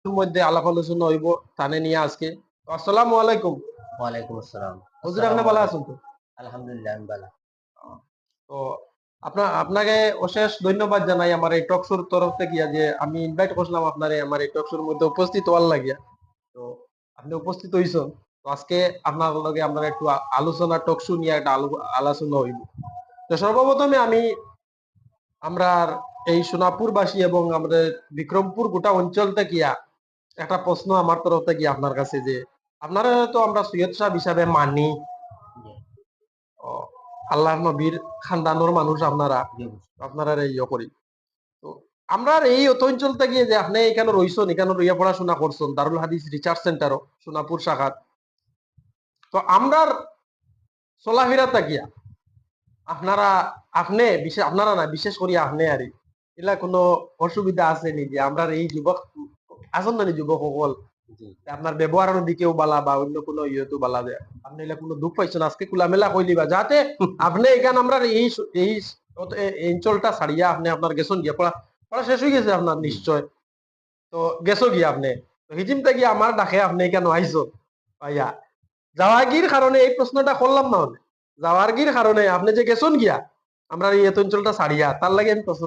মধ্যে আলাপ আলোচনা হইব তানে নিয়ে আজকে। আসসালামু আলাইকুম। ওয়ালাইকুম আসসালাম। হুজুর আপনি আসসালামু ভালো আছেন আলাইকুম। তো? আলহামদুলিল্লাহ আমি ভালো। তো আপনাকে অশেষ ধন্যবাদ জানাই আমার এই টক শোর তরফ থেকে যে আমি ইনভাইট করছিলাম আপনারে আমার এই টক শোর মধ্যে উপস্থিত হওয়ার লাগিয়া। তো আপনি উপস্থিত হইছেন। তো আজকে আপনার লগে আমরা একটু আলোচনা টক শো নিয়ে একটা আলোচনা হইব। তো সর্বপ্রথমে আমরা এই সোনাপুরবাসী এবং আমাদের বিক্রমপুর গোটা অঞ্চল থেকে একটা প্রশ্ন আমার তরফ থেকে আপনার কাছে যে আপনারা তো আমরা সৈয়দ সাহেব হিসাবে মানি, জি, ও, আল্লাহর নবীর খানদানোর মানুষ আপনারা জি অবশ্যই। আপনারা এই করি। তো আমরা এই অত অঞ্চল থেকে যে আপনি এখানে রইছেন এখানে রইয়া পড়াশোনা করছেন দারুল হাদিস রিসার্চ সেন্টারও সোনাপুর শাখাত। তো আমরার চলাফেরা তাকিয়া আপনারা আপনারা না বিশেষ করে আপনি আর এলা কোনো অসুবিধা আছে নি যে আমরা এই যুবক আছেন না নি যুবক সকল জি, আপনার ব্যবহারের দিকেও বালা বা অন্য কোনো ইয়েতেও বালা দেয় আপনি এলা কোনো দুঃখ পাইছেন আজকে খোলামেলা কইলিবা যাতে আপনি এখানে আমরা এই এই অঞ্চলটা ছাড়িয়া আপনি আপনার গেছন গিয়া পড়া পড়া শেষ হয়ে গেছে আপনার জি। নিশ্চয়। তো গেছো গিয়া আপনি তো হিজিম থেকে আমার ডাকে আপনি কেন আইসো ভাইয়া জাওয়াগির কারণে এই প্রশ্নটা করলাম না জাওয়াগির কারণে আপনি যে গেছন গিয়া আমরা এই অঞ্চলটা ছাড়িয়া তার লাগে আমি প্রশ্ন